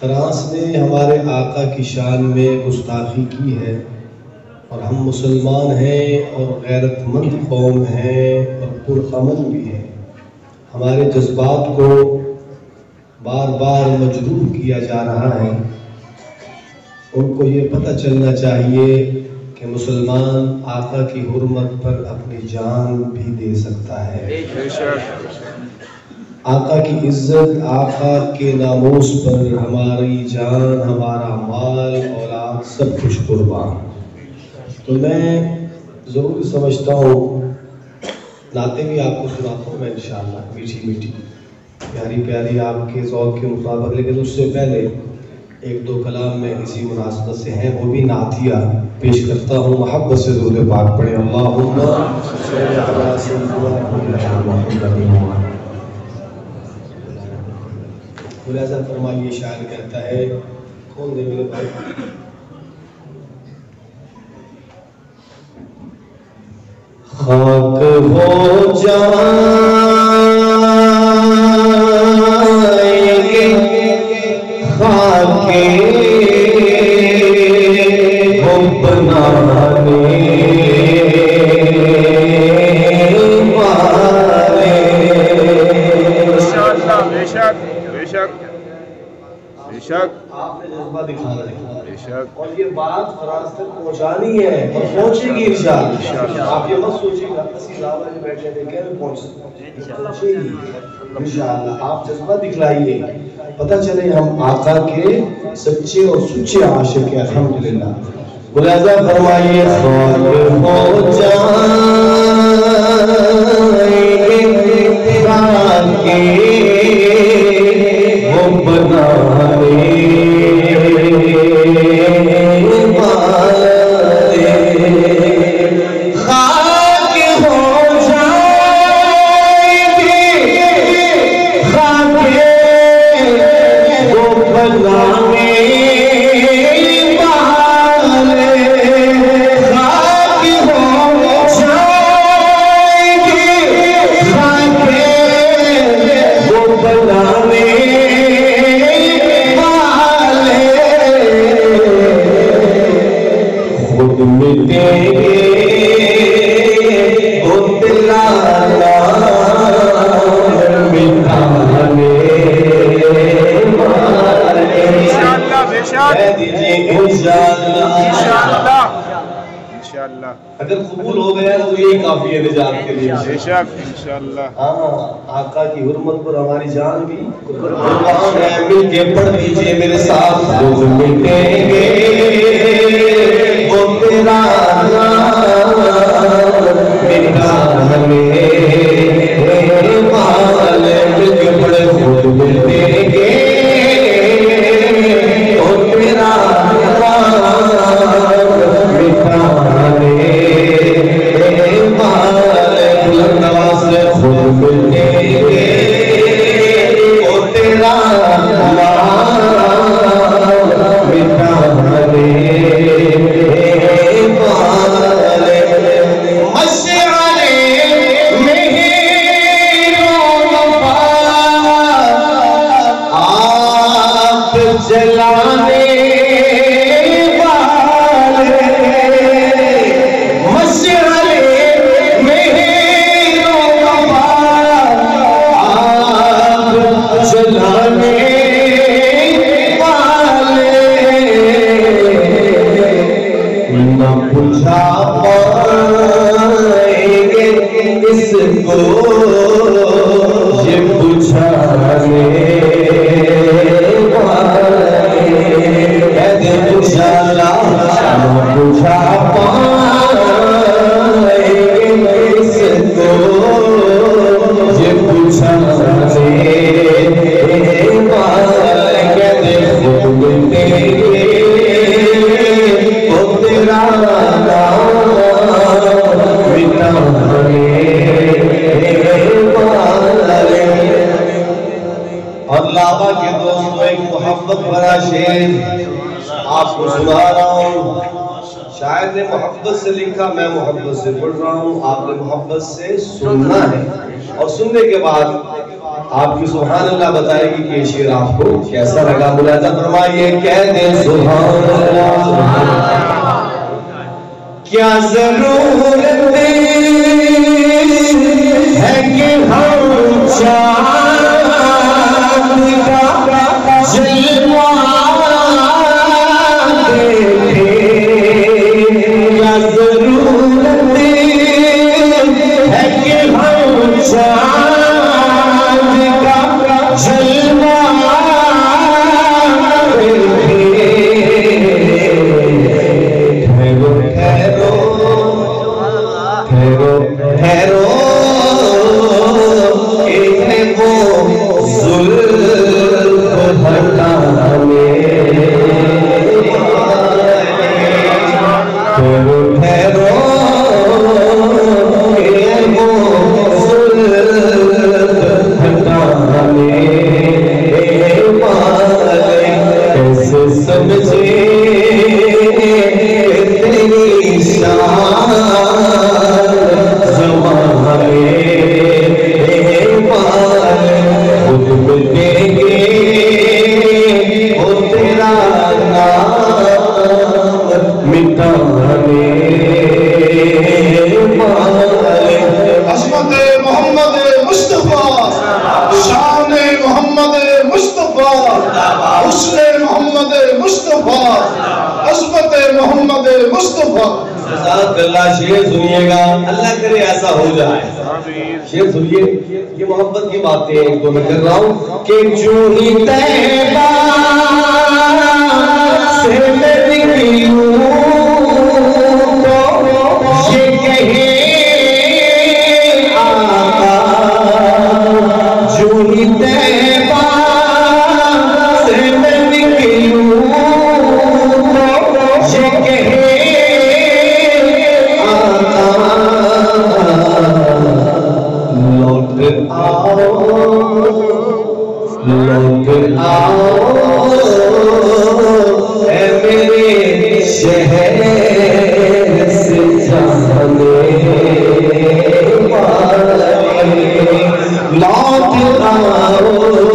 France نے ہمارے آقا کی شان میں گستاخی کی ہے، اور ہم مسلمان ہیں اور غیرت مند قوم ہیں اور پرامن بھی ہیں۔ ہمارے جذبات کو بار بار مجروح کیا جا رہا ہے۔ ان کو یہ پتہ چلنا چاہیے کہ مسلمان آقا کی حرمت پر اپنی جان بھی دے سکتا ہے۔ آقا کی عزت، آقا کے ناموس پر ہماری جان، ہمارا مال، اولاد سب کچھ قربان۔ تو میں ضرور سمجھتا ہوں، نعتیں بھی آپ کو سناتا ہوں میں انشاءاللہ، میٹھی میٹھی پیاری پیاری آپ کے ذوق کے مطابق، لیکن اس سے پہلے ایک دو کلام میں اسی مناسبت سے ہیں، وہ بھی نعتیہ پیش کرتا ہوں۔ محبت سے درود پاک پڑھیں، اللہم صلی علی سیدنا محمد۔ ملاحظہ فرمائیے، شاعر کہتا ہے، کون دے میرے بھائی؟ خاک ہو جائیں گے خاک حب نانے والے۔ انشاءاللہ، بے شک بے شک بے شک آپ نے جذبہ دکھانا ہے، بے شک، اور یہ بات فرانس تک پہنچانی ہے اور پہنچے گی انشاءاللہ۔ آپ یہ مت سوچیے گا اسی لاؤ میں بیٹھے تھے کہ پہنچ پہنچے گی انشاءاللہ۔ آپ جذبہ دکھلائیے، پتہ چلے ہم آقا کے سچے اور سچے عاشق ہیں، الحمدللہ۔ ملاحظہ فرمائیے، خاک ہو جائیں گے خاک حب نانے والے، خاک ہو جائیں گے خاک حب نانے والے، خاک ہو جائیں گے خاک حب نانے خود مٹیں گے وہ دلانا مٹانے والے۔ انشاءاللہ، بے شک کہہ دیجئے انشاءاللہ، انشاءاللہ انشاءاللہ، اگر قبول ہو گیا تو یہی کافی ہے نجات کے لیے۔ بے شک انشاءاللہ۔ ہاں، آقا کی حرمت پر ہماری جان بھی قربان ہے۔ مل کے پڑھ دیجئے میرے ساتھ، خود مٹیں گے وہ تیرا نام مٹانے والے، مل کے پڑھے، خود مٹیں گے وہ تیرا نام مٹانے والے، بلند آواز سے خود مٹیں گے وہ تیرا نام مٹانے والے۔ مشعلے مہر و وفا آپ جلانے والے، مشعلے مہر و وفا آپ جلانے والے، نہ بجھا پائیں گے اس کو یہ بجھانے والے، کہہ دیں انشاءاللہ، نہ بجھا پائیں گے اس کو یہ بجھانے والے، کہہ دیں خود مٹیں گے وہ تیرا نام مٹانے والے۔ اور لابا کے دوستوں، ایک محبت بھرا شعر آپ کو سنا رہا ہوں۔ شاعر نے محبت سے لکھا، میں محبت سے پڑھ رہا ہوں، آپ نے محبت سے سننا ہے، اور سننے کے بعد آپ کی سبحان اللہ بتائے گی کہ یہ شعر آپ کو کیسا لگا. ملاحظہ فرمائیے. کہہ دیں سبحان اللہ. کیا ضرورت ہے کہ ہم چاند کا جلوہ شیر سنیے گا. اللہ کرے ایسا ہو جائے. شیر سنیے. یہ محبت کی باتیں ایک دو میں کر رہا ہوں کہ جو ہی طیبہ سے میں نکلوں تو یہ کہے آقا. جو ہی طیبہ سے میں نکلوں تو یہ کہے اے میرے شہر سے جانے والے لوٹ آؤ.